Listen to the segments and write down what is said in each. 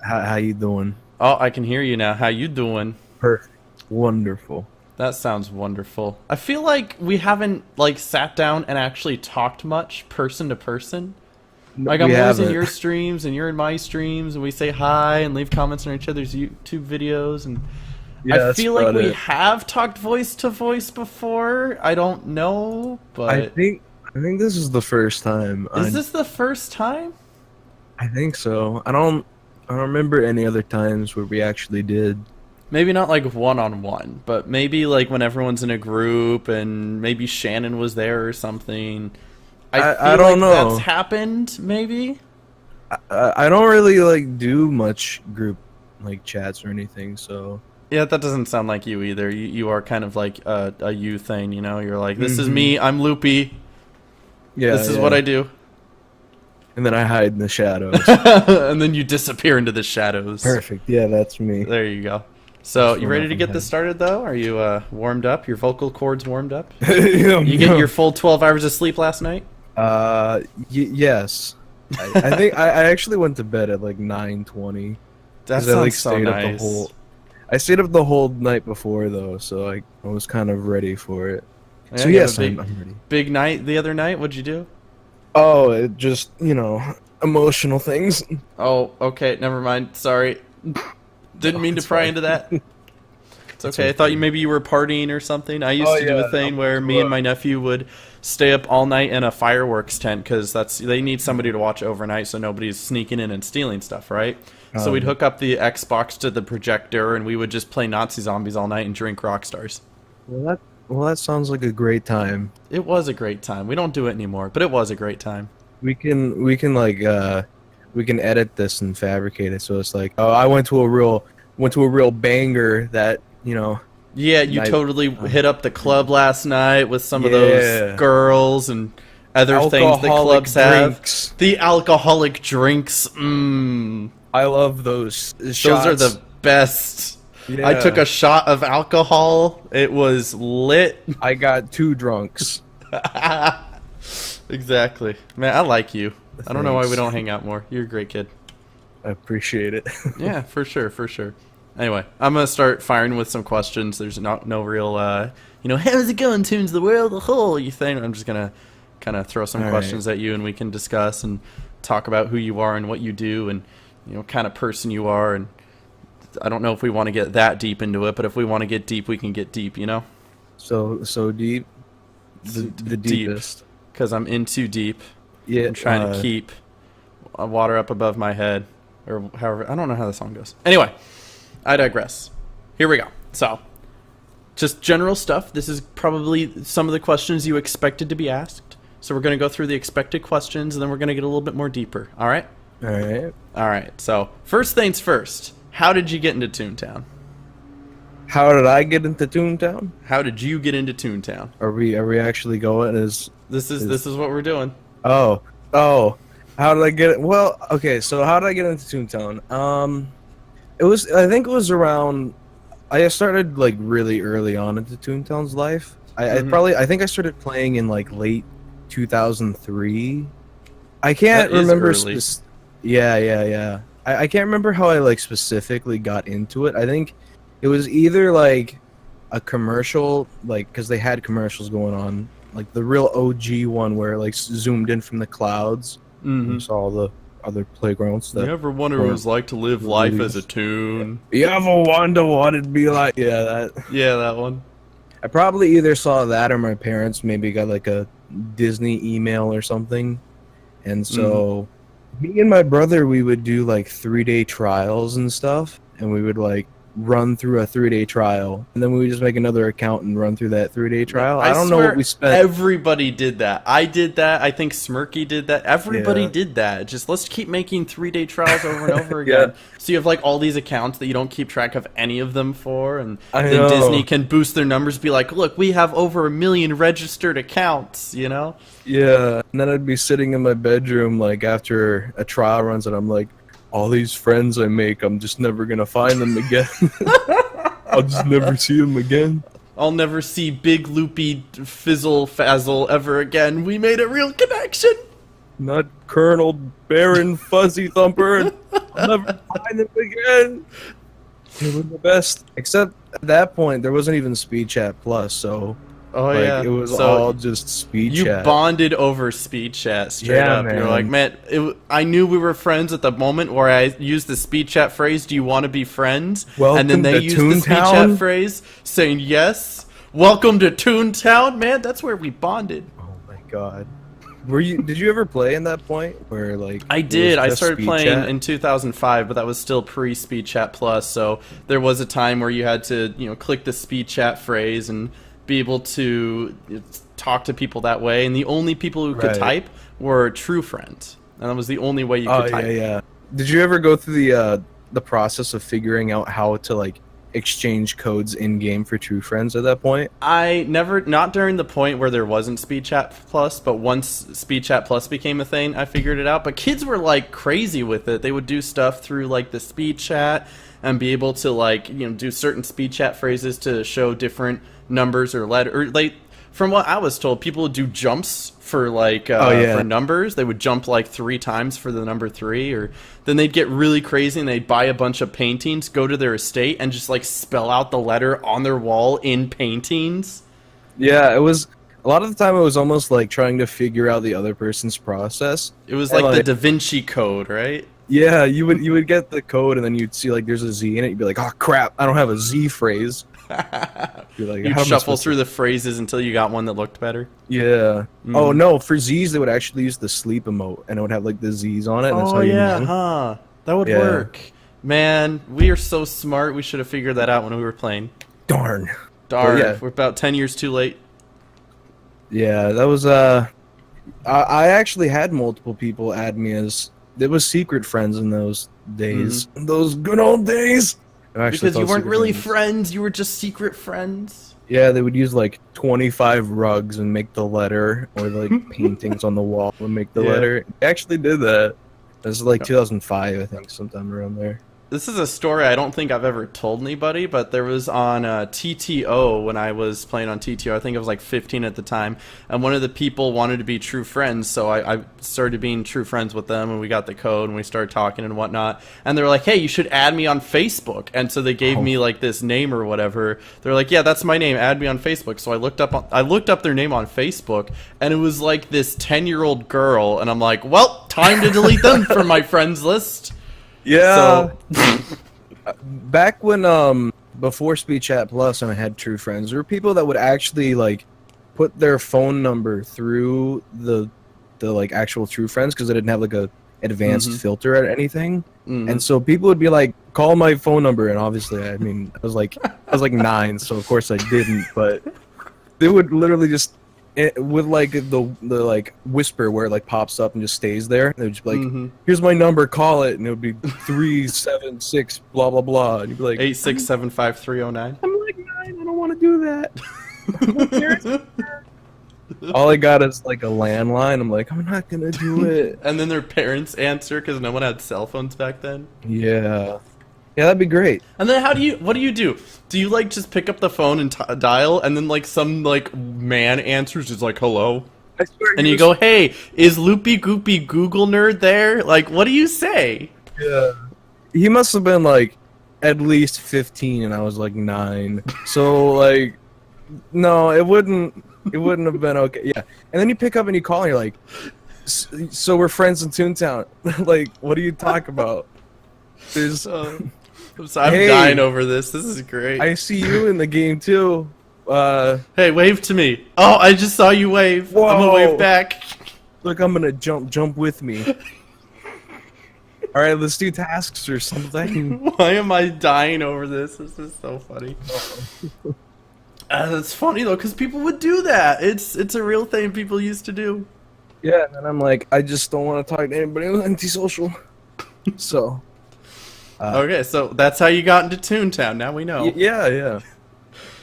How you doing? Oh, I can hear you now. How you doing? Perfect. Wonderful. That sounds wonderful. I feel like we haven't like sat down and actually talked much person to person. No, Like we I'm always in haven't. your streams and you're in my streams and we say hi and leave comments on each other's YouTube videos and I Yeah, that's feel like about we it. have talked voice to voice before. I don't know, I but think I think this is the first time. is I this the first time? I think so. I don't remember any other times where we actually did. Maybe not like one on one, but maybe like when everyone's in a group and maybe Shannon was there or something. I I feel don't like that's know. happened, maybe. I don't really like do much group like chats or anything. So Yeah, that doesn't sound like you either. You are kind of like a you thing, you know? You're like, this is hmm me, I'm Loopy, yeah, this is what yeah. I do. And then I hide in the shadows. And then you disappear into the shadows. Perfect. Yeah, that's me. There you go. So, Just you run ready off to and get this hide. started, though? Are you warmed up? Your vocal cords warmed up? Yeah, You get yeah. your full 12 hours of sleep last night? Yes. I think I actually went to bed at like 9:20 That because I like sounds so stayed up the nice. whole. I stayed up the whole night before though, so I was kind of ready for it. Yeah, So you have a yes, big, I'm ready. big night the other night. What'd you do? Oh, it just emotional things. Oh, okay, never mind. Sorry, didn't No, mean to it's pry fine. into that. It's It's okay. I thought okay. maybe you were partying or something. I used Oh to do a yeah, I thing went where to me and my nephew would stay up all night in a fireworks tent because they need somebody to watch overnight so nobody's sneaking in and stealing stuff, right? So we'd hook up the Xbox to the projector and we would just play Nazi zombies all night and drink Rockstars. well that sounds like a great time. It was a great time. We don't do it anymore, but it was a great time. We can like we can edit this and fabricate it so it's like, oh, I went to a real banger that Yeah, you night. totally hit up the club last night with some of those Yeah. girls and other things that Alcoholic clubs have. drinks. The alcoholic drinks, mmm. I love those Those are shots. the best. I took Yeah. a shot of alcohol. It was lit. I got two drunks. Exactly. Man, I like you. I don't know why we Thanks. don't hang out more. You're a great kid. I appreciate it. Yeah, for sure, for sure. Anyway, I'm gonna start firing with some questions. There's no real, how's it going, Tunes the World, the whole you thing. I'm just gonna kind of throw some All right. questions at you, and we can discuss and talk about who you are and what you do, and kind of person you are. And I don't know if we want to get that deep into it, but if we want to get deep, we can get deep. So deep. The Deep, deepest. because I'm in too deep. Yeah. I'm trying to keep water up above my head, or however. I don't know how the song goes. Anyway, I digress. Here we go. So, just general stuff. This is probably some of the questions you expected to be asked. So we're going to go through the expected questions, and then we're going to get a little bit more deeper. All right? All right. All right. So, first things first. How did you get into Toontown? How did I get into Toontown? How did you get into Toontown? Are we actually going? This is what we're doing. Oh. How did I get it? Well, okay. So how did I get into Toontown? I think it was around. I started like really early on into Toontown's life. Mhm. I think I started playing in like late 2003. I That can't is remember. early. Yeah. I can't remember how I like specifically got into it. I think it was either like a commercial, like because they had commercials going on, like the real OG one where it, like zoomed in from the clouds Mm-hmm. and saw the other playgrounds. You That ever wonder what it was like to live life as a toon? you ever wonder what it'd be like? Yeah, that. Yeah, that one. I probably either saw that or my parents maybe got like a Disney email or something. And so me and my brother, we would do like 3-day trials and stuff. And we would like run through a 3-day trial. And then we would just make another account and run through that 3-day trial. I don't know swear what we spent. everybody did that. I did that. I think Smirky did that. Everybody Yeah. did that. Just let's keep making 3-day trials over and over Yeah. again. So you have like all these accounts that you don't keep track of any of them for, and I then know. Disney can boost their numbers, be like, look, we have over 1 million registered accounts, Yeah. And then I'd be sitting in my bedroom like after a trial runs and I'm like, all these friends I make, I'm just never going to find them again. I'll just never see them again. I'll never see Big Loopy Fizzle Fazzle ever again. We made a real connection. Not Colonel Baron Fuzzy Thumper and I'll never find them again. They were the best. Except at that point, there wasn't even Speed Chat Plus, so Oh like yeah. it was So all just Speed you Chat. bonded over speed chat straight Yeah, up. You're like, man. man, I knew we were friends at the moment where I used the speed chat phrase, "Do you want to be friends?" And then Welcome they to used the speed chat Toontown. phrase saying yes. Welcome to Toontown, man. That's where we bonded. Oh my god. Were you? Did you ever play in that point where like I it was did. I just started Speed playing Chat? in 2005, but that was still pre-Speed Chat Plus. So there was a time where you had to, click the Speed Chat phrase and be able to talk to people that way. And the only people who could Right. type were true friends, and that was the only way you Oh could yeah, type. yeah. Did you ever go through the process of figuring out how to like exchange codes in game for true friends at that point? I never, not during the point where there wasn't Speed Chat Plus, but once Speed Chat Plus became a thing, I figured it out. But kids were like crazy with it. They would do stuff through like the Speed Chat and be able to like, do certain Speed Chat phrases to show different numbers or letter. Or like, from what I was told, people would do jumps for like Oh yeah. for numbers. They would jump like 3 times for the number 3, or then they'd get really crazy and they'd buy a bunch of paintings, go to their estate, and just like spell out the letter on their wall in paintings. Yeah, it was a lot of the time it was almost like trying to figure out the other person's process. It was And, like the Da Vinci Code, right? yeah, you would get the code and then you'd see like there's a Z in it. You'd be like, "Oh crap, I don't have a Z phrase." You're like, You'd "How am I shuffle supposed to-" through the phrases until you got one that looked better. Yeah. Mm. Oh no, for Z's they would actually use the sleep emote and it would have like the Z's on it. And that's how Oh you yeah, knew. huh? That would Yeah. work. Man, we are so smart. We should have figured that out when we were playing. Darn. Darn, yeah. we're about 10 years too late. Yeah, that was I actually had multiple people add me as there was secret friends in those days. Those good old days. I actually Because you thought weren't secret really friends- friends, you were just secret friends. Yeah, they would use like 25 rugs and make the letter, or like paintings on the wall and make the Yeah. letter. They actually did that. This is like 2005, I think, sometime around there. This is a story I don't think I've ever told anybody, but there was on TTO when I was playing on TTO. I think I was like 15 at the time, and one of the people wanted to be true friends, so I started being true friends with them, and we got the code, and we started talking and whatnot. And they were like, "Hey, you should add me on Facebook." And so they gave me like this name or whatever. They're like, "Yeah, that's my name. Add me on Facebook." So I looked up their name on Facebook, and it was like this 10-year-old girl, and I'm like, "Well, time to delete them from my friends list." Yeah. So Back when before Speed Chat Plus and I had True Friends, there were people that would actually like put their phone number through the like actual True Friends because they didn't have like a advanced filter or anything. And so people would be like, "Call my phone number," and obviously, I mean, I was like 9, so of course I didn't. But they would literally just with like the like whisper where it like pops up and just stays there. They would just be like, "Here's my number, call it," and it would be 376 blah blah blah, and you'd be like, 8675309. "I'm like 9, I don't want to do that." All I got is like a landline. I'm like, I'm not gonna do it. And then their parents answer because no one had cell phones back then. Yeah, that'd be great. And then what do you do? Do you like just pick up the phone and dial, and then like some like man answers is like hello, I swear. and you go, "Hey, is LoopyGoopyG Google nerd there?" Like, what do you say? Yeah. He must have been like at least 15, and I was like 9. So like, no, it wouldn't have been okay. Yeah, and then you pick up and you call, and you're like, "So we're friends in Toontown." Like, what do you talk about? There's. I'm Hey. dying over this. This is great. I see you in the game too. Hey, wave to me. Oh, I just saw you wave. I'm gonna Whoa. wave back. Look, I'm gonna jump with me. All right, let's do tasks or something. Why am I dying over this? This is so funny. It's funny though, because people would do that. It's a real thing people used to do. Yeah, and I'm like, I just don't want to talk to anybody who's antisocial. So. Okay, so that's how you got into Toontown. Now we know. Yeah.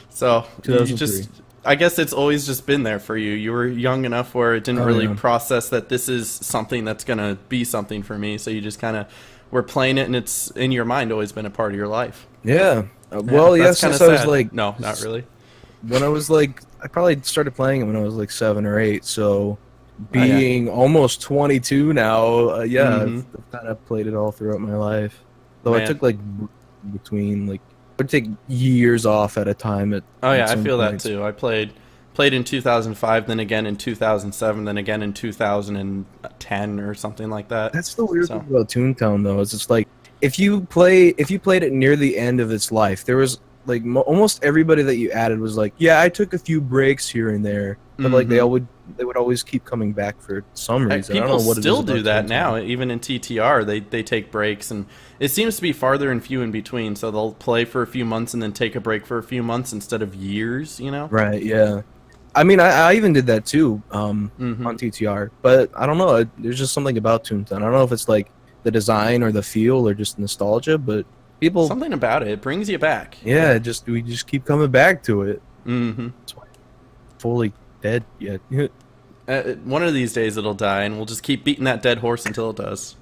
So you 2003. just, I guess it's always just been there for you. You were young enough where it didn't really process that this is something that's gonna be something for me. So you just kind of were playing it, and it's in your mind always been a part of your life. Yeah. Well, Yeah, yeah, that's kinda since I was sad. like, No, not really. when I was like, I probably started playing it when I was like 7 or 8. So Oh yeah. being almost 22 now, yeah, Mm-hmm. I've kind of played it all throughout my life. Though I Man. took like between like I would take years off at a time Oh at yeah, I some feel that points. too. I played in 2005, then again in 2007, then again in 2010 or something like that. That's the weird So thing about Toontown, though, is it's like if you played it near the end of its life, there was like almost everybody that you added was like, yeah, I took a few breaks here and there, but like mm-hmm. they would always keep coming back for some reason. I don't People know what it is still do about that Toontown. now. Even in TTR, they take breaks, and it seems to be farther and few in between. So they'll play for a few months and then take a break for a few months instead of years. You know. Right? Yeah. I mean, I even did that too Mm-hmm. on TTR, but I don't know. There's just something about Toontown. I don't know if it's like the design or the feel or just nostalgia, but people, Something about it brings you back. yeah, just we just keep coming back to it. Mm-hmm. That's why it's fully dead yet. One of these days it'll die, and we'll just keep beating that dead horse until it does.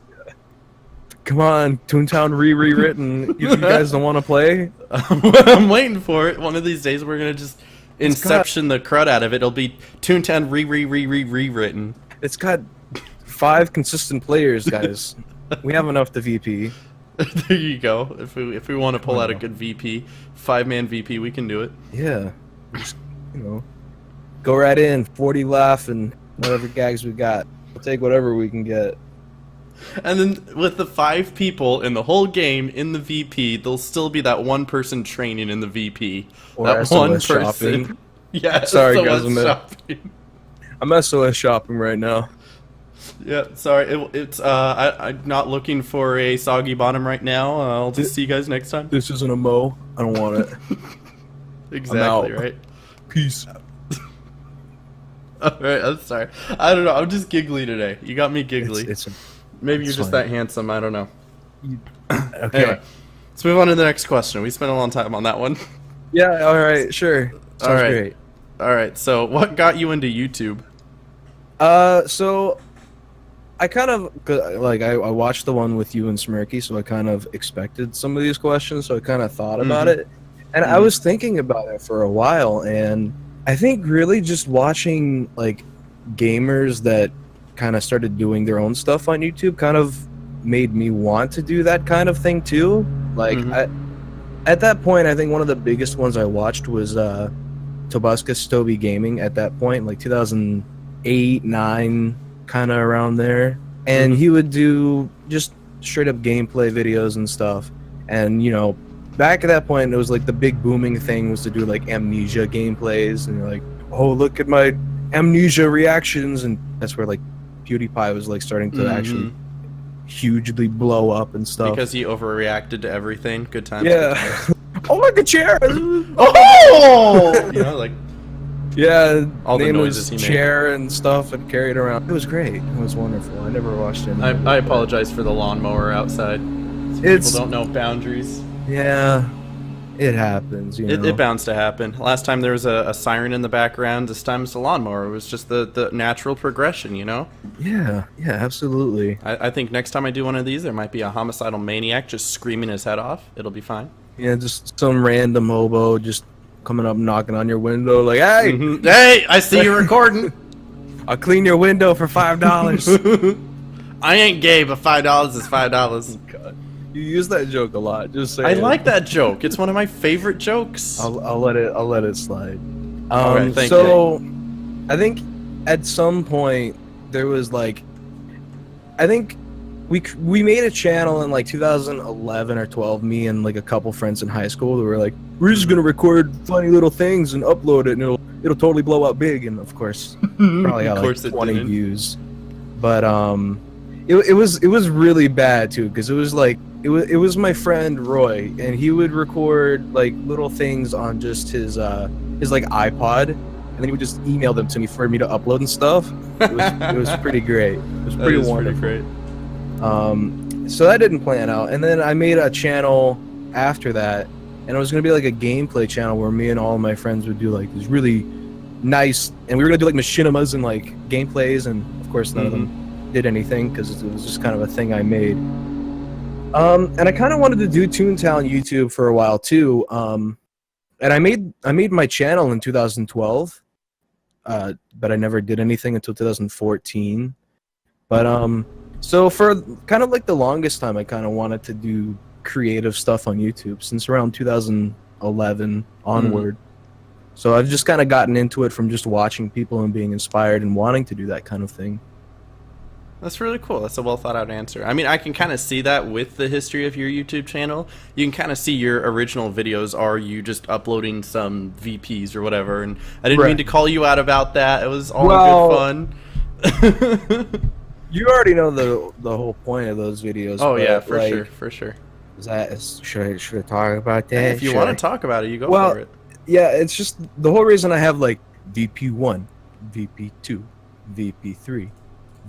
Come on, Toontown rewritten. You guys don't want to play? I'm waiting for it. One of these days we're gonna just It's got- inception the crud out of it. It'll be Toontown rewritten. It's got 5 consistent players, guys. We have enough to VP. There you go. If we want to pull out a good VP, 5-man VP, we can do it. Yeah, just, go right in, 40 laugh and whatever gags we got. We'll take whatever we can get. And then with the 5 people in the whole game in the VP, there'll still be that one person training in the VP. Or that SOS one person. shopping. Yeah, Sorry, SOS guys, shopping. I'm SOS shopping right now. Yeah, sorry. I'm not looking for a soggy bottom right now. I'll just see you guys next time. This isn't a mo. I don't want it. Exactly, out. right? Peace. Alright, I'm sorry. I don't know. I'm just giggly today. You got me giggly. Maybe you're it's just fine. that handsome. I don't know. Okay. Anyway, let's move on to the next question. We spent a long time on that one. Yeah, alright, sure. Sounds All right. great. Alright, so what got you into YouTube? So I kind of like I watched the one with you and Smirky, so I kind of expected some of these questions, so I kind of thought about it, and I was thinking about it for a while, and I think really just watching like gamers that kind of started doing their own stuff on YouTube kind of made me want to do that kind of thing too. Like at that point, I think one of the biggest ones I watched was Tobuscus Stoby Gaming at that point, like 2008, 9, kind of around there. And he would do just straight up gameplay videos and stuff. And, back at that point, it was like the big booming thing was to do like Amnesia gameplays. And you're like, oh, look at my Amnesia reactions. And that's where like PewDiePie was like starting to actually hugely blow up and stuff. Because he overreacted to everything. Good times. Yeah. Oh, like a chair. Oh! Like yeah, all the name noises was he made. chair and stuff and carried around. It was great. It was wonderful. I never watched it. I apologize for the lawnmower outside. It's People don't know boundaries. yeah, it happens. It bounds to happen. Last time there was a siren in the background. This time it's a lawnmower. It was just the natural progression, Yeah, absolutely. I think next time I do one of these, there might be a homicidal maniac just screaming his head off. It'll be fine. Yeah, just some random hobo just coming up knocking on your window like, hey, Hey, I see you recording. I'll clean your window for $5. I ain't gay, but $5 is $5. God. You use that joke a lot. Just say I like that joke. It's one of my favorite jokes. I'll let it slide. All right, thank so I think at some point there was like, I think we made a channel in like 2011 or 12. Me and like a couple friends in high school that were like, we're just gonna record funny little things and upload it, and it'll totally blow up big. And of course, probably got like 20 views. But it was really bad too, because it was like it was my friend Roy, and he would record like little things on just his like iPod, and then he would just email them to me for me to upload and stuff. It was pretty great. It was pretty wonderful. Pretty great. So that didn't plan out, and then I made a channel after that, and it was gonna be like a gameplay channel where me and all of my friends would do like these really nice, and we were gonna do like machinimas and like gameplays, and of course none of them did anything because it was just kind of a thing I made. And I kind of wanted to do Toontown YouTube for a while too. And I made my channel in 2012, but I never did anything until 2014. But so for kind of like the longest time, I kind of wanted to do creative stuff on YouTube since around 2011 onward. So I've just kind of gotten into it from just watching people and being inspired and wanting to do that kind of thing. That's really cool. That's a well thought out answer. I mean, I can kind of see that with the history of your YouTube channel. You can kind of see your original videos are you just uploading some VPs or whatever. And I didn't mean to call you out about that. It was all good fun. You already know the whole point of those videos. Oh yeah, for sure. Should I talk about that? If you want to talk about it, you go for it. Yeah, it's just the whole reason I have like VP1, VP2, VP3,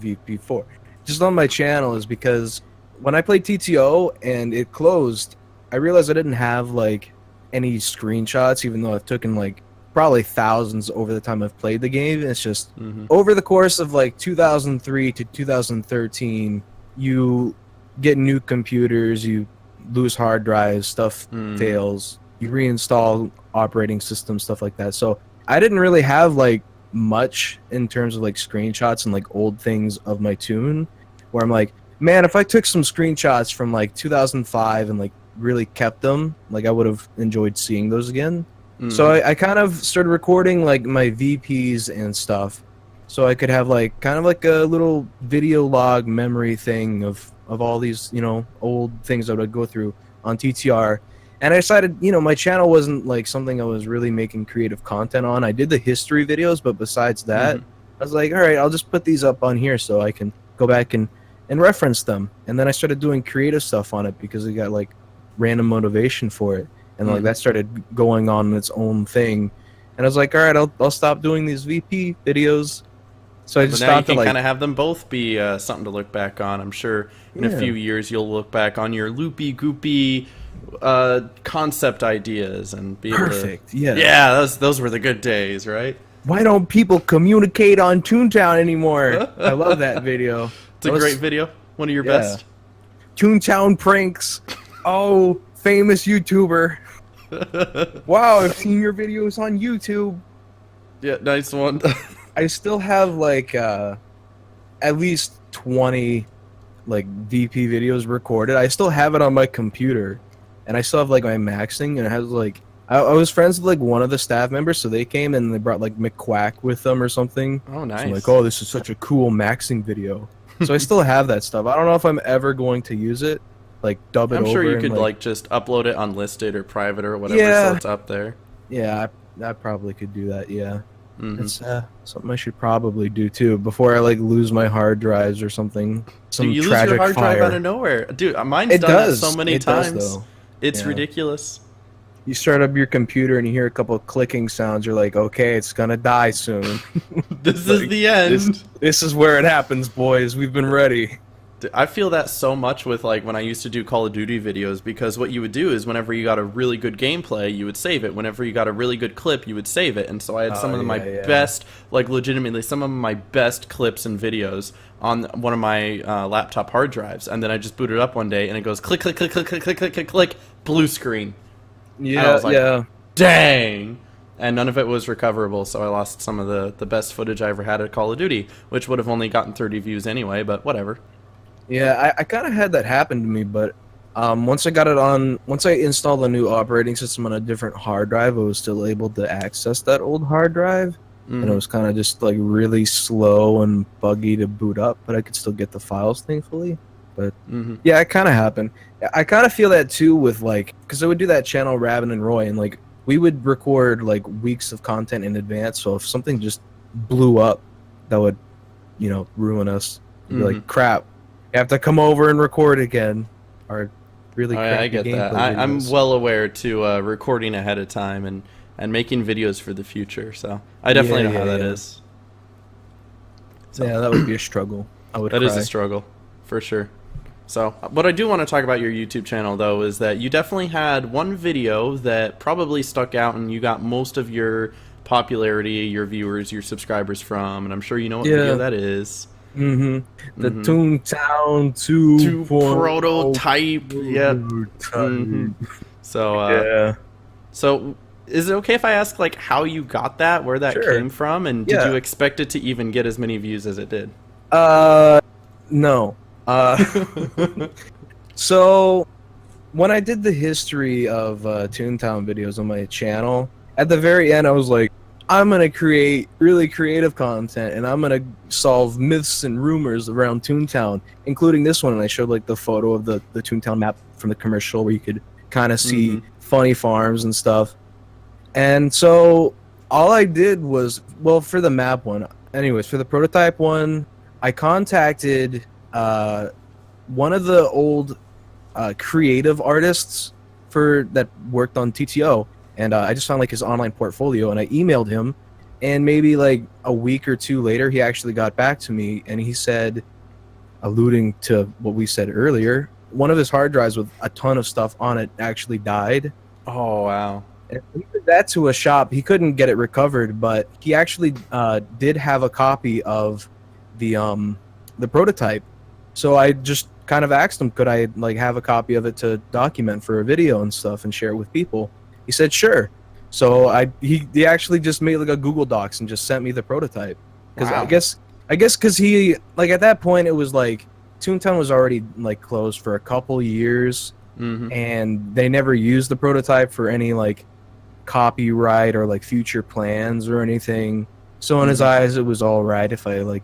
VP4 just on my channel is because when I played TTO and it closed, I realized I didn't have like any screenshots, even though I've taken like probably thousands over the time I've played the game. It's just over the course of like 2003 to 2013, you get new computers, you lose hard drives, stuff fails, you reinstall operating systems, stuff like that. So I didn't really have like much in terms of like screenshots and like old things of my tune, where I'm like, man, if I took some screenshots from like 2005 and like really kept them, like I would have enjoyed seeing those again. So I kind of started recording like my VPs and stuff, so I could have like kind of like a little video log memory thing of all these, you know, old things that I would go through on TTR. And I decided, you know, my channel wasn't like something I was really making creative content on. I did the history videos, but besides that, I was like, all right, I'll just put these up on here so I can go back and reference them. And then I started doing creative stuff on it because it got like random motivation for it. And like that started going on its own thing. And I was like, all right, I'll stop doing these VP videos. So I just now you stopped can to kind of have them both be something to look back on. I'm sure in a few years you'll look back on your LoopyGoopy concept ideas and be able to... Yeah, those were the good days, right? Why don't people communicate on Toontown anymore? I love that video. It's a great video. One of your best. Toontown pranks. Oh, famous YouTuber. Wow, I've seen your videos on YouTube. Yeah, nice one. I still have like at least 20 like VP videos recorded. I still have it on my computer, and I still have like my maxing, and it has like I was friends with like one of the staff members, so they came and they brought like McQuack with them or something. Oh, nice. So I'm like, oh, this is such a cool maxing video. So I still have that stuff. I don't know if I'm ever going to use it. Like dub it over. I'm sure you could like just upload it unlisted or private or whatever, so it's up there. Yeah, I probably could do that. Yeah, it's something I should probably do too before I like lose my hard drives or something. Some Dude, you tragic lose your hard fire. drive out of nowhere, dude. Mine's done that so many times. It's ridiculous. You start up your computer and you hear a couple of clicking sounds. You're like, okay, it's gonna die soon. This is the end. This is where it happens, boys. We've been ready. I feel that so much with like when I used to do Call of Duty videos, because what you would do is whenever you got a really good gameplay, you would save it. Whenever you got a really good clip, you would save it. And so I had some of my best, like legitimately some of my best clips and videos on one of my laptop hard drives. And then I just booted up one day and it goes click, click, click, click, click, click, click, click, click, blue screen. Yeah, and I was like, dang. And none of it was recoverable, so I lost some of the best footage I ever had at Call of Duty, which would have only gotten 30 views anyway, but whatever. Yeah, I kind of had that happen to me, but once I installed a new operating system on a different hard drive, I was still able to access that old hard drive, and it was kind of just like really slow and buggy to boot up, but I could still get the files, thankfully. But yeah, it kind of happened. I kind of feel that too with like, because I would do that channel Rabin and Roy, and like we would record like weeks of content in advance, so if something just blew up, that would, you know, ruin us. It'd be like, crap. You have to come over and record again, or really. I get that. I'm well aware to recording ahead of time and making videos for the future. So I definitely know how that is. So. Yeah, that would be a struggle. That is a struggle, for sure. So what I do want to talk about your YouTube channel though is that you definitely had one video that probably stuck out, and you got most of your popularity, your viewers, your subscribers from, and I'm sure you know what video that is. The Toontown 2 prototype. Yep. So yeah. So Is it okay if I ask like how you got that, where that Sure. came from, and did you Yeah. expect it to even get as many views as it did? Uh, no. So when I did the history of Toontown videos on my channel, at the very end, I was like, I'm gonna create really creative content, and I'm gonna solve myths and rumors around Toontown, including this one. And I showed like the photo of the Toontown map from the commercial, where you could kind of see funny farms and stuff. And so all I did was, well, for the map one, anyways, for the prototype one, I contacted one of the old creative artists for that worked on TTO, and I just found like his online portfolio, and I emailed him, and maybe like a week or two later, he actually got back to me, and he said, alluding to what we said earlier, one of his hard drives with a ton of stuff on it actually died. Oh wow. And he did that to a shop. He couldn't get it recovered, but he actually did have a copy of the prototype. So I just kind of asked him, could I like have a copy of it to document for a video and stuff and share it with people? He said sure. So he actually just made like a Google Docs and just sent me the prototype. Because Wow. I guess because he like at that point it was like Toontown was already like closed for a couple years, and they never used the prototype for any like copyright or like future plans or anything. So in his eyes, it was all right if I like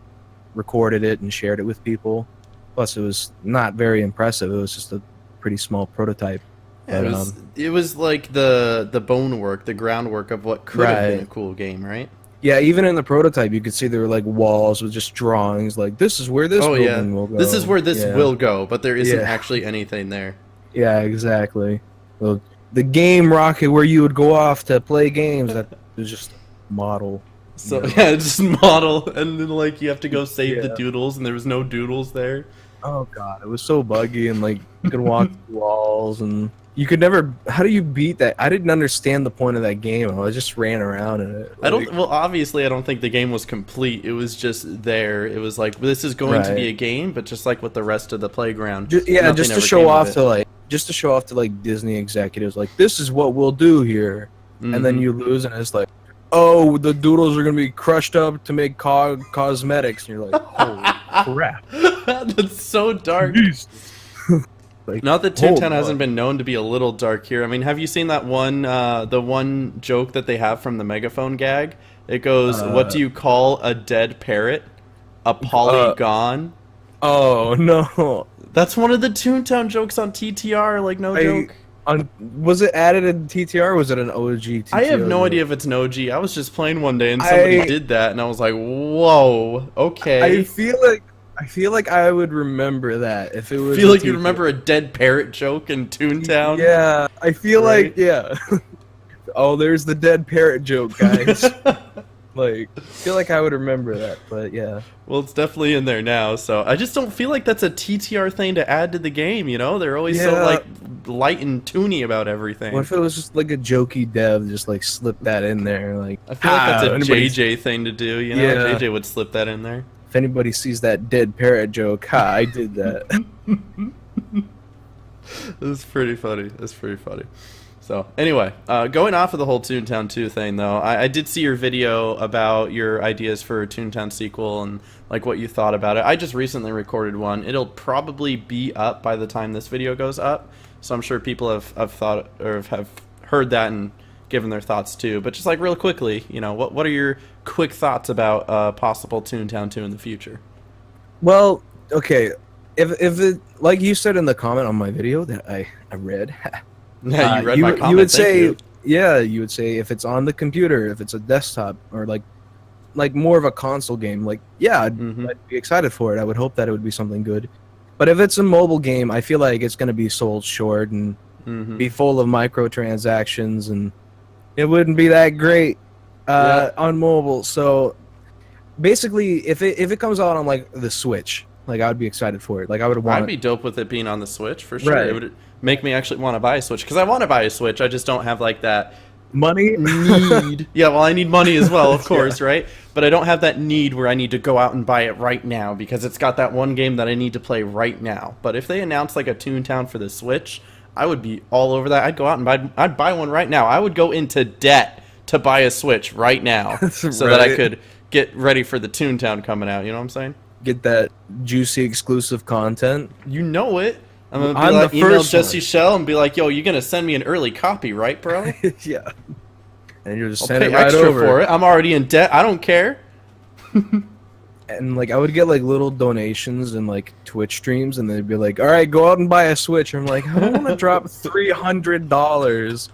recorded it and shared it with people. Plus, it was not very impressive. It was just a pretty small prototype. Yeah, But, it was like the bone work, the groundwork of what could have been a Right. cool game, right? yeah, even in the prototype, you could see there were like walls with just drawings. Like this is where this Oh yeah, building will go. this is where this Yeah. will go, but there isn't Yeah. actually anything there. Yeah, exactly. Well, the game rocket where you would go off to play games, that was just a model. So Yeah. yeah, just model, and then like you have to go save the Yeah. doodles, and there was no doodles there. Oh god, it was so buggy, and like you could walk through walls, and you could never. How do you beat that? I didn't understand the point of that game. I just ran around in it. I don't. Like, Well, obviously, I don't think the game was complete. It was just there. It was like this is going to be Right. a game, but just like with the rest of the playground. yeah, nothing just to ever show came of off it. to like, just to show off to like Disney executives, like this is what we'll do here, and then Mhm. you lose, and it's like, oh, the doodles are gonna be crushed up to make cosmetics, and you're like, holy crap. That's so dark. Like, Not that oh, Toontown hasn't boy. been known to be a little dark here. I mean, have you seen that one, the one joke that they have from the megaphone gag? It goes, "What do you call a dead parrot? A polygon." Oh no. That's one of the Toontown jokes on TTR. Like no joke. Was it added in TTR or was it an OG TTR? I have no idea if it's an OG. I was just playing one day and somebody did that, and I was like, "Whoa, okay." I feel like I would remember that if it was. feel a like you TTR. remember a dead parrot joke in Toontown. Yeah, I feel Right? like yeah. Oh, there's the dead parrot joke, guys. Like, I feel like I would remember that, but yeah. Well, it's definitely in there now, so I just don't feel like that's a TTR thing to add to the game, you know? They're always so, Yeah. like, light and toony about everything. What if it was just like a jokey dev, just like slip that in there, like. I feel like that's a anybody- JJ thing to do, you know? Yeah. JJ would slip that in there. If anybody sees that dead parrot joke, ha, I did that. That's pretty funny. That's pretty funny. So, anyway, going off of the whole Toontown 2 thing, though, I did see your video about your ideas for a Toontown sequel and, like, what you thought about it. I just recently recorded one. It'll probably be up by the time this video goes up, so I'm sure people have thought or have heard that and given their thoughts, too. But just, like, real quickly, you know, what are your quick thoughts about possible Toontown 2 in the future? Well, okay. If it, like you said in the comment on my video that I read, Yeah, you read my comment. You would Thank say, you. yeah, you would say if it's on the computer, if it's a desktop, or like more of a console game, like yeah, I'd be excited for it. I would hope that it would be something good. But if it's a mobile game, I feel like it's going to be sold short and be full of microtransactions, and it wouldn't be that great on mobile. So basically, if it comes out on like the Switch, like I would be excited for it. Like I would want. I'd be dope with it being on the Switch for sure. Right. It would make me actually want to buy a Switch because I want to buy a Switch. I just don't have like that money. need. Yeah, well, I need money as well, of course, right? But I don't have that need where I need to go out and buy it right now because it's got that one game that I need to play right now. But if they announce like a Toontown for the Switch, I would be all over that. I'd go out and I'd buy one right now. I would go into debt to buy a Switch right now so that I could get ready for the Toontown coming out. You know what I'm saying? Get that juicy exclusive content. You know it. I'm gonna email Jesse Shell and be like, "Yo, you gonna send me an early copy, right, bro?" Yeah. And you'll just I'll send pay it right extra over. for it. I'm already in debt. I don't care. And like I would get like little donations and like Twitch streams, and they'd be like, "All right, go out and buy a Switch." I'm like, I don't want to drop $300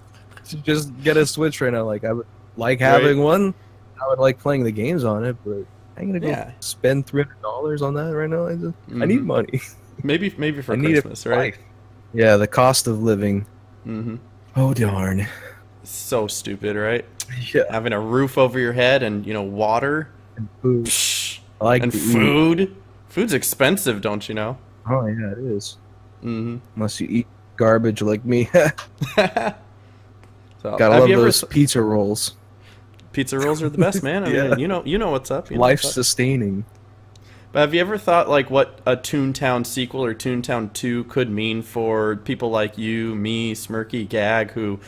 to just get a Switch right now. Like I would like having one. I would like playing the games on it, but I ain't gonna go spend $300 on that right now. I need money. Maybe for I need Christmas, right? Yeah, the cost of living. Mm-hmm. Oh darn. So stupid, right? Yeah. Having a roof over your head and water And food. Psh, I like and to food. Eat. Food's expensive, don't you know? Oh yeah, it is. Mm-hmm. Unless you eat garbage like me. So, Gotta love those pizza rolls. Pizza rolls are the best, man. I mean, you know what's up. Life sustaining. But have you ever thought like what a Toontown sequel or Toontown 2 could mean for people like you, me, Smirky, Gag, who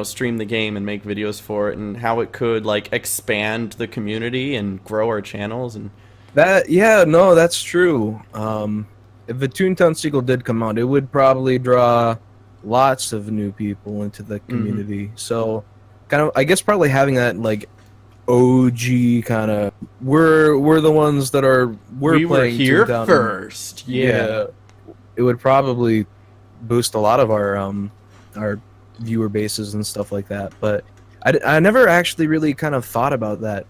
stream the game and make videos for it, and how it could like expand the community and grow our channels and that's true. If a Toontown sequel did come out, it would probably draw lots of new people into the community. So kind of I guess probably having that like OG kind of we're the ones that we were here Toontown first. Yeah, it would probably boost a lot of our viewer bases and stuff like that. But I never actually really kind of thought about that.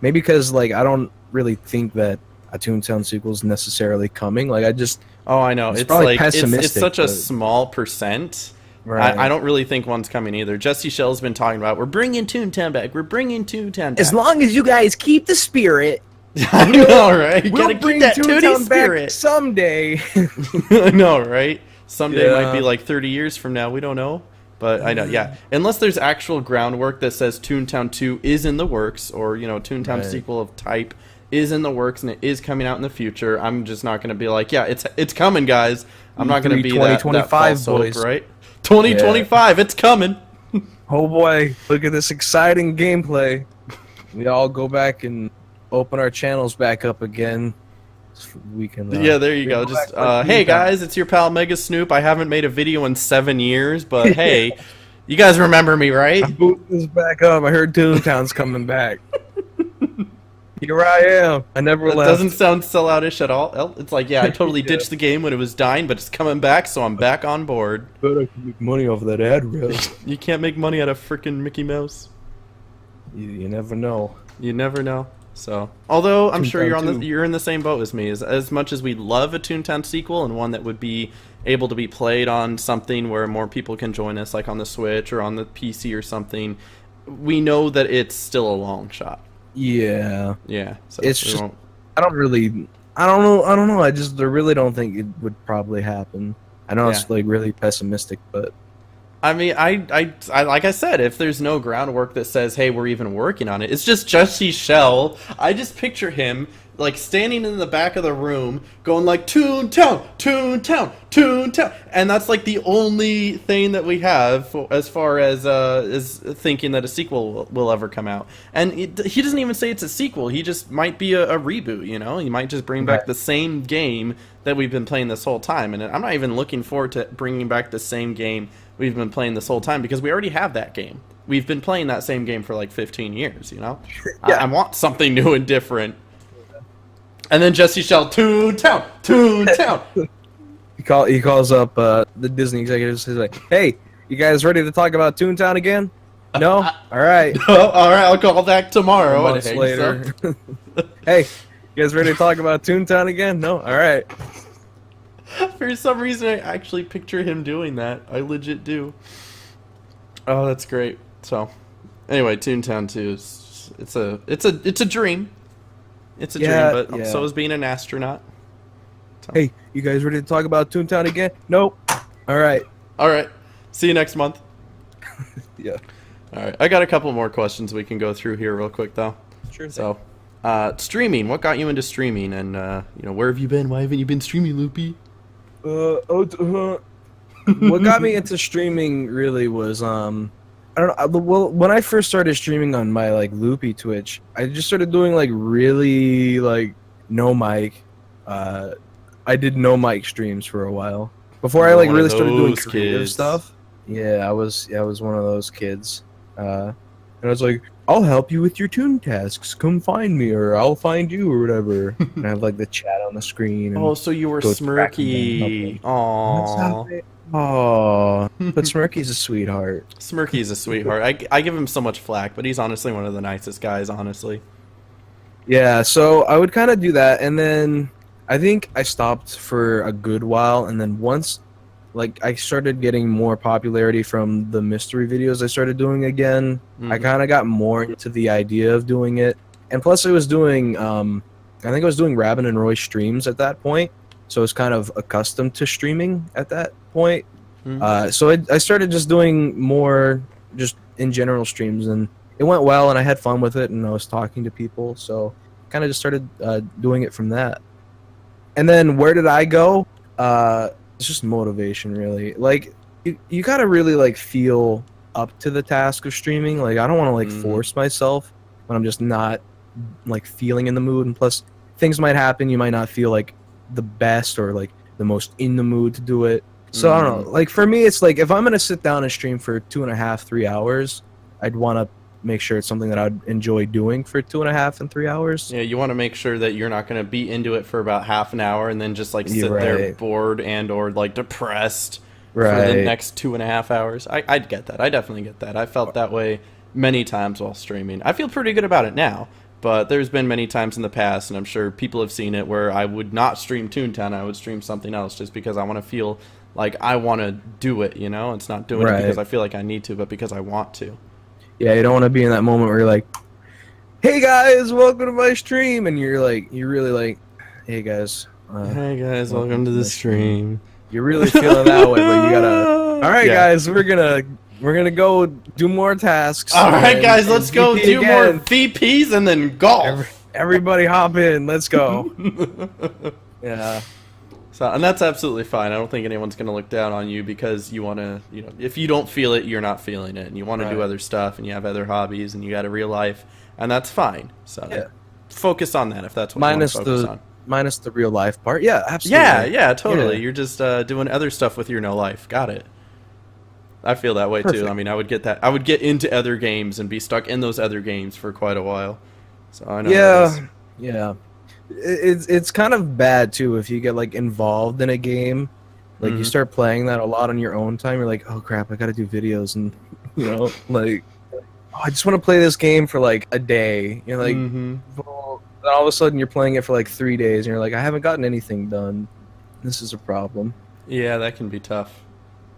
Maybe because like I don't really think that a Toontown sequel is necessarily coming. Like I just I know it's like like pessimistic, it's such a small percent. Right. I don't really think one's coming either. Jesse Shell's been talking about we're bringing Toontown back. We're bringing Toontown back. As long as you guys keep the spirit. I know, right? You We'll gotta bring keep that Toonie Toontown back spirit someday. I know, right? Someday might Yeah. be like 30 years from now. We don't know. But I know, yeah. Unless there's actual groundwork that says Toontown 2 is in the works, or, Toontown sequel of type is in the works and it is coming out in the future, I'm just not going to be like, yeah, it's coming, guys. I'm not going to be that false hope, right? 2025, it's coming. Oh boy, look at this exciting gameplay. We all go back and open our channels back up again. We can. Yeah, there you go. Just hey guys, it's your pal Mega Snoop. I haven't made a video in 7 years, but hey, you guys remember me, right? I boot this back up. I heard Toontown's coming back. Here I am. I never left. Doesn't sound selloutish at all. It's like, yeah, I totally ditched the game when it was dying, but it's coming back, so I'm back on board. But I can make money off of that ad reel. You can't make money out of freaking Mickey Mouse. You never know. You never know. So, although I'm sure Toontown you're in the same boat as me. As much as we love a Toontown sequel and one that would be able to be played on something where more people can join us, like on the Switch or on the PC or something, we know that it's still a long shot. Yeah. Yeah. So it's just I don't know. I really don't think it would probably happen. I know it's like really pessimistic, but I mean, I like I said, if there's no groundwork that says, hey, we're even working on it, it's just Jesse Shell. I just picture him like standing in the back of the room going like, Toontown, Toontown, Toontown. And that's like the only thing that we have as far as thinking that a sequel will ever come out. And he doesn't even say it's a sequel. He just might be a reboot, He might just bring back the same game that we've been playing this whole time. And I'm not even looking forward to bringing back the same game we've been playing this whole time because we already have that game. We've been playing that same game for like 15 years, Yeah. I want something new and different. And then Jesse Shell, Toontown, Toontown. He calls up the Disney executives. He's like, "Hey, you guys ready to talk about Toontown again? No, all right. All right, I'll call back tomorrow." Months later, hey, you guys ready to talk about Toontown again? No, all right. For some reason, I actually picture him doing that. I legit do. Oh, that's great. So, anyway, Toontown 2 it's a dream. It's a dream, but so is being an astronaut. So. Hey, you guys ready to talk about Toontown again? Nope. All right. All right. See you next month. Yeah. All right. I got a couple more questions we can go through here real quick, though. Sure. So, streaming. What got you into streaming? And, where have you been? Why haven't you been streaming, Loopy? what got me into streaming really was I don't know. Well, when I first started streaming on my like Loopy Twitch, I just started doing like really like no mic. I did no mic streams for a while before I You're like one of really started doing those creative kids. stuff. Yeah, I was one of those kids. And I was like, I'll help you with your toon tasks. Come find me, or I'll find you, or whatever. And I have like the chat on the screen. Oh, And so you were go tracking down Smirky. something. What's Aww. happening? Oh, but Smirky's a sweetheart. Smirky's a sweetheart. I give him so much flack, but he's honestly one of the nicest guys, honestly. Yeah, so I would kind of do that, and then I think I stopped for a good while, and then once, like, I started getting more popularity from the mystery videos I started doing again, I Mhm. kind of got more into the idea of doing it, and plus I was doing, I think I was doing Rabin and Roy streams at that point, so I was kind of accustomed to streaming at that point. Mhm. So I started just doing more, just in general streams, and it went well, and I had fun with it, and I was talking to people, so kind of just started doing it from that. And then where did I go? It's just motivation, really. Like you gotta really like feel up to the task of streaming. Like I don't want to like Mhm. force myself when I'm just not like feeling in the mood. And plus, things might happen. You might not feel like the best or like the most in the mood to do it. So I don't know. Like for me, it's like if I'm gonna sit down and stream for 2.5, 3 hours, I'd want to make sure it's something that I'd enjoy doing for 2.5 and 3 hours. Yeah, you want to make sure that you're not going to be into it for about half an hour and then just like sit You're there right. bored and or like depressed for the Right. next 2.5 hours. I'd get that. I definitely get that. I felt that way many times while streaming. I feel pretty good about it now, but there's been many times in the past, and I'm sure people have seen it, where I would not stream Toontown. I would stream something else just because I want to feel like I want to do it. You know, it's not doing it because Right. I feel like I need to, but because I want to. Yeah, you don't want to be in that moment where you're like, "Hey guys, welcome to my stream," and you're really like, "Hey guys, Hey guys, welcome welcome to to the the stream. you're really feeling that way, but you gotta." All right, Yeah. guys, we're gonna go do more tasks. All right, and- guys, and let's go VP do more again. VPs and then golf. Everybody hop in. Let's go. Yeah. So, and that's absolutely fine. I don't think anyone's going to look down on you because you want to, you know, if you don't feel it, you're not feeling it, and you want to do Right. other stuff, and you have other hobbies, and you got a real life, and that's fine. So, Yeah. focus on that if that's what Minus you want to focus the on. minus the real life part. Yeah, absolutely. Yeah, yeah, totally. Yeah. You're just doing other stuff with your no life. Got it. I feel that way too. Perfect. I mean, I would get that. I would get into other games and be stuck in those other games for quite a while. So I know. how it is. Yeah. It's kind of bad too if you get like involved in a game, like you Mhm. start playing that a lot on your own time. You're like, oh crap, I gotta do videos, and you know, like, oh, I just want to play this game for like a day. You're like, Mhm. well, then all of a sudden you're playing it for like 3 days, and you're like, I haven't gotten anything done. This is a problem. Yeah, that can be tough.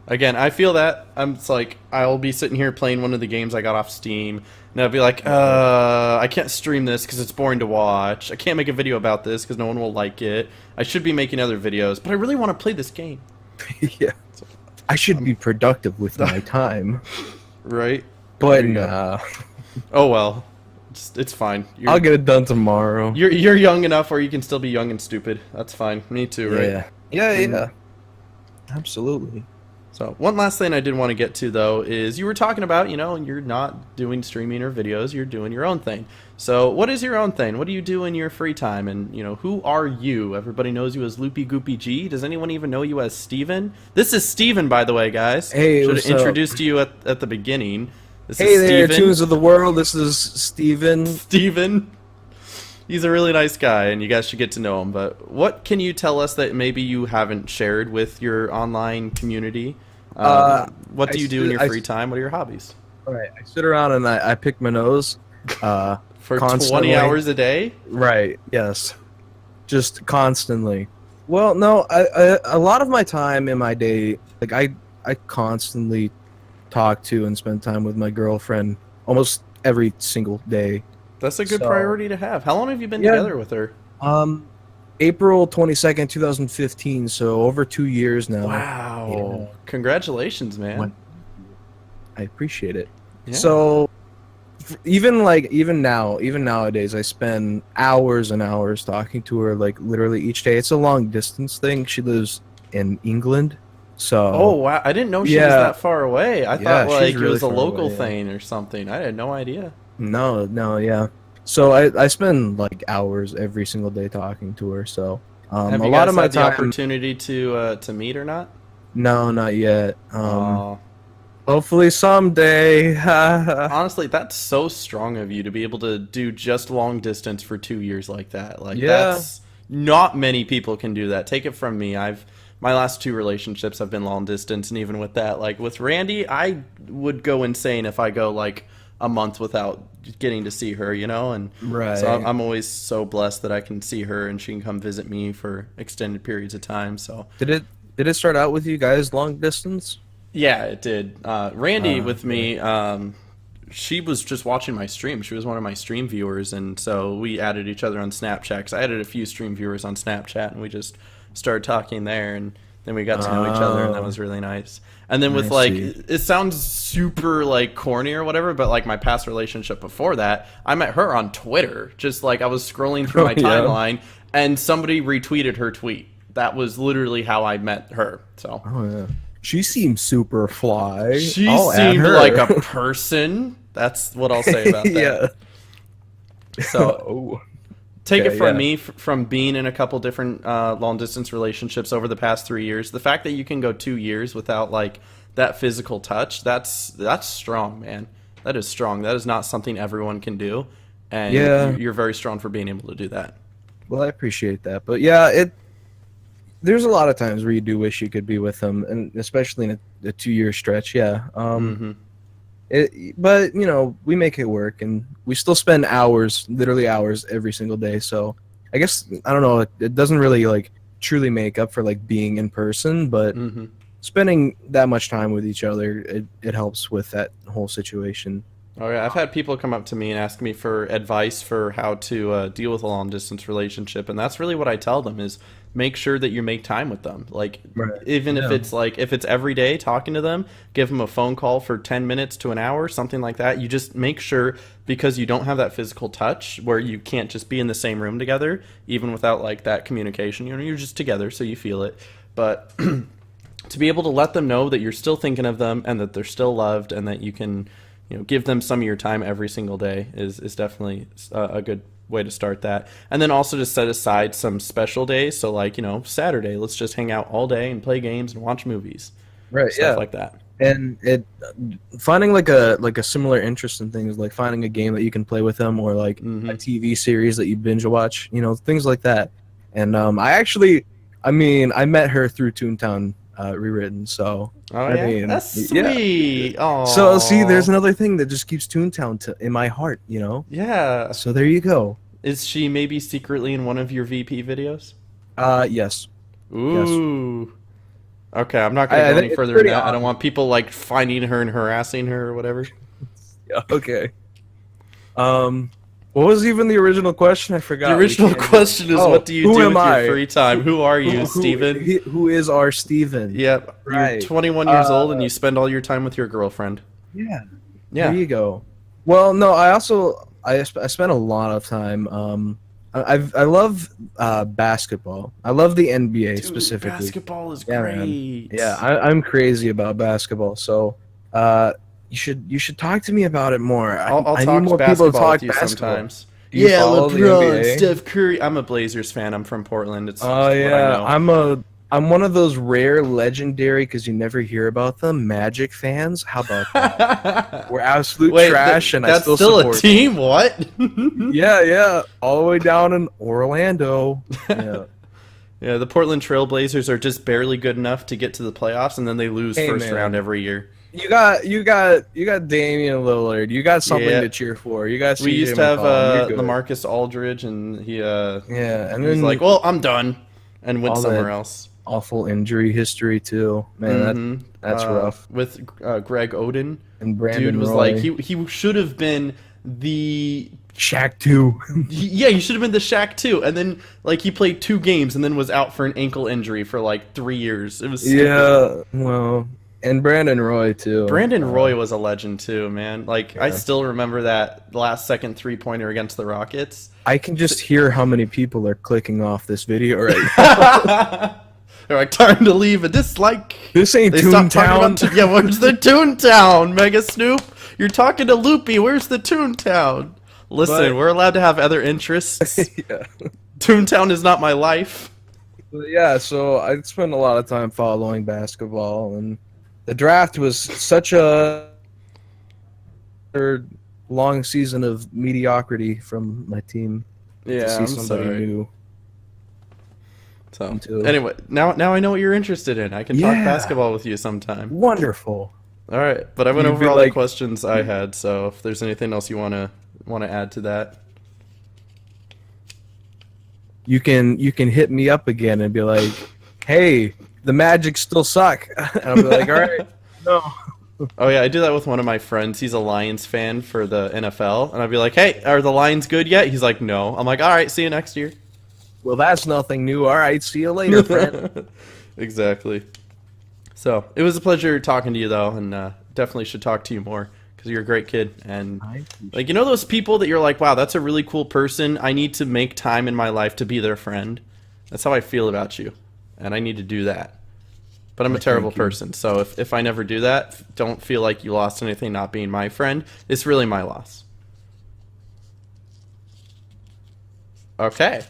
Again, I feel that. It's like I'll be sitting here playing one of the games I got off Steam, and I'll be like, I can't stream this because it's boring to watch. I can't make a video about this because no one will like it. I should be making other videos, but I really want to play this game. Yeah, I should be productive with my time, Right? but There you go. nah, Oh well, it's fine. I'll get it done tomorrow. You're young enough where you can still be young and stupid. That's fine. Me too, right? Yeah, absolutely. So one last thing I did want to get to though is you were talking about, you know, you're not doing streaming or videos, you're doing your own thing. So what is your own thing? What do you do in your free time? And, you know, who are you? Everybody knows you as LoopyGoopyG. Does anyone even know you as Steven? This is Steven, by the way, guys. Hey, should what's have up? introduced you at the beginning. This Hey is there, Steven. Tunes of the World. This is Steven. Steven. He's a really nice guy, and you guys should get to know him. But what can you tell us that maybe you haven't shared with your online community? What do you do in your free time? What are your hobbies? All right, I sit around and I pick my nose. For Constantly. 20 hours a day? Right. Yes. Just constantly. Well, no. A lot of my time in my day, like I constantly talk to and spend time with my girlfriend almost every single day. That's a good So- priority to have. How long have you been Yeah. together with her? April 22nd, 2015. So over 2 years now. Wow. Yeah. Congratulations, man. What? I appreciate it. Yeah. So even nowadays I spend hours and hours talking to her, like literally each day. It's a long distance thing. She lives in England, So Oh wow! I didn't know she was yeah, that far away. I thought yeah, she's like it really was a far local away. Yeah. thing or something. I had no idea. No, no, yeah. So I spend like hours every single day talking to her. So Have a you lot of guys my had the time. opportunity to meet or not? No, not yet. Oh, Hopefully someday. honestly, that's so strong of you to be able to do just long distance for 2 years like that. Like Yeah. that's not many people can do that. Take it from me. I've my last two relationships have been long distance, and even with that, like with Randy, I would go insane if I go like a month without getting to see her, you know? And so Right. I'm always so blessed that I can see her and she can come visit me for extended periods of time. So Did it start out with you guys long distance? yeah, it did. Randy with Okay. me, she was just watching my stream. She was one of my stream viewers, and so we added each other on Snapchat. 'Cause I added a few stream viewers on Snapchat, and we just started talking there, and then we got to know each other, and that Oh, was really nice. And then with I like, see. it sounds super like corny or whatever, but like my past relationship before that, I met her on Twitter. Just like I was scrolling through Oh my yeah. timeline, and somebody retweeted her tweet. That was literally how I met her. So. Oh yeah. She seems super fly. She I'll add seemed like a her. person. That's what I'll say about that. Yeah. So, Oh. take it Okay. from Yeah. me, from being in a couple different long distance relationships over the past 3 years, the fact that you can go 2 years without like that physical touch, that's strong, man. That is strong. That is not something everyone can do, and Yeah. you're very strong for being able to do that. Well, I appreciate that, but yeah, it. There's a lot of times where you do wish you could be with them, and especially in a 2 year stretch. Yeah. Hmm. But we make it work, and we still spend hours, literally hours, every single day. So I guess I don't know. It doesn't really like truly make up for like being in person, but Hmm. spending that much time with each other, it helps with that whole situation. Oh yeah, I've had people come up to me and ask me for advice for how to deal with a long distance relationship, and that's really what I tell them is make sure that you make time with them. Like Right. even Yeah. if it's every day talking to them, give them a phone call for 10 minutes to an hour, something like that. You just make sure because you don't have that physical touch where you can't just be in the same room together even without like that communication. You know, you're just together so you feel it. But to be able to let them know that you're still thinking of them and that they're still loved and that you can give them some of your time every single day is definitely a good way to start that. And then also to set aside some special days. So like, Saturday, let's just hang out all day and play games and watch movies, Right. stuff Yeah. like that. And it finding like a similar interest in things, like finding a game that you can play with them, or like a Hmm. TV series that you binge watch, things like that. And I met her through Toontown Rewritten, so Oh I yeah, mean, that's yeah. sweet. So see, there's Oh another thing that just keeps Toontown in my heart. yeah. So there you go. Is she maybe secretly in one of your VP videos? Yes, yes. Ooh. Okay, I'm not gonna I go any think it's further than pretty that. I don't obvious. want people like finding her and harassing her or whatever. Yeah, okay. Um, what was even the original question? I The forgot. We original can't. question is, Oh, what do you who do am with your I? free time? Who are you, Who, Steven? who is our Steven? Yep, you're Right. 21 years old and you spend all your time with your girlfriend. Yeah. There Yeah. you go. Well, no, I spent a lot of time. I love basketball. I love the NBA Dude, specifically. basketball is Yeah, man. great. Yeah, I'm crazy about basketball. So, you should talk to me about it more. I'll I need talk more people to basketball talk with you basketball. sometimes. Do you Yeah, follow the LeBron, NBA? Steph Curry. I'm a Blazers fan. I'm from Portland. It's Oh just what I yeah, know. I'm one of those rare legendary, because you never hear about them, Magic fans. How about that? We're absolute Wait, trash, and I that's still still a support. team? What? Yeah, yeah, all the way down in Orlando. Yeah. Yeah, the Portland Trail Blazers are just barely good enough to get to the playoffs, and then they lose Hey, first man. round every year. You got Damian Lillard. You got something Yeah. to cheer for. You got We CJ used to have McCollum. You're good. LaMarcus Aldridge, and Yeah, and he's then like, "Well, I'm done," and went all somewhere that else. awful injury history too. Man, Hmm. that's rough. With Greg Oden, And Brandon dude was Roy. like he should have been the Shaq too. yeah, he should have been the Shaq too, and then like he played 2 games and then was out for an ankle injury for like 3 years. It was stupid. Yeah, well, and Brandon Roy too. Brandon Roy was a legend too, man. Like I Yeah. still remember that last second 3-pointer against the Rockets. I can just hear how many people are clicking off this video right now. They're like, time to leave a dislike. This ain't They stopped Toontown. talking about yeah, where's the Toontown, Mega Snoop? You're talking to Loopy. Where's the Toontown? Listen, we're allowed to have other interests. Yeah. Toontown is not my life. But yeah, so I spent a lot of time following basketball, and the draft was such a long season of mediocrity from my team. Yeah, to see I'm somebody sorry. new. So too. anyway, now I know what you're interested in. I can talk Yeah. basketball with you sometime. Wonderful. All right, but I went You'd over be all the like- questions I had. So if there's anything else you wanna add to that, You can hit me up again and be like, "Hey, the Magic still suck," and I'll be like, "All right, no." oh yeah, I do that with one of my friends. He's a Lions fan for the NFL, and I'd be like, "Hey, are the Lions good yet?" He's like, "No." I'm like, "All right, see you next year." Well, that's nothing new. All right, see you later, friend. Exactly. So it was a pleasure talking to you, though, and definitely should talk to you more because you're a great kid. And like, you know, those people that you're like, wow, that's a really cool person. I need to make time in my life to be their friend. That's how I feel about you, and I need to do that. But I'm a terrible person, so if I never do that, don't feel like you lost anything not being my friend. It's really my loss. Okay.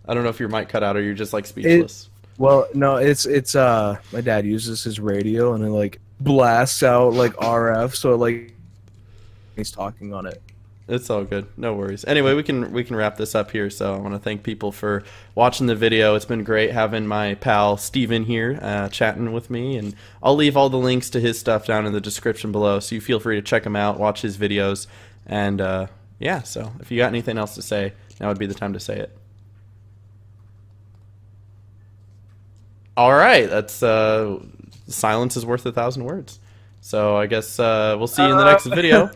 I don't know if your mic cut out or you're just like speechless. Well, no, it's my dad uses his radio and it like blasts out like RF, so it, like he's talking on it. It's all good. No worries. Anyway, we can wrap this up here. So I want to thank people for watching the video. It's been great having my pal Steven here chatting with me, and I'll leave all the links to his stuff down in the description below, so you feel free to check him out, watch his videos, and yeah, so if you got anything else to say, now would be the time to say it. All right, that's silence is worth 1,000 words. So I guess we'll see you in the next video.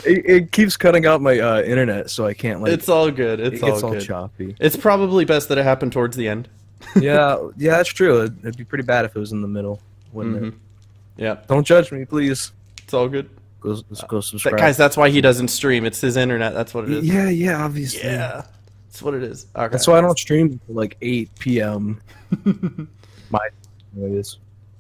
It keeps cutting out my internet, so I can't like. It's all good. It gets all choppy. It's probably best that it happened towards the end. Yeah, that's true. It'd be pretty bad if it was in the middle, wouldn't it? Yeah, Don't judge me, please. it's all good. Go subscribe. Guys, that's why he doesn't stream. It's his internet. That's what it is. Yeah, obviously. Yeah, that's what it is. Okay. That's why I don't stream until like 8 p.m. My anyways.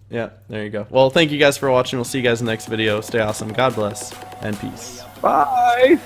Yeah, there you go. Well, thank you guys for watching. We'll see you guys in the next video. Stay awesome. God bless and peace. Bye.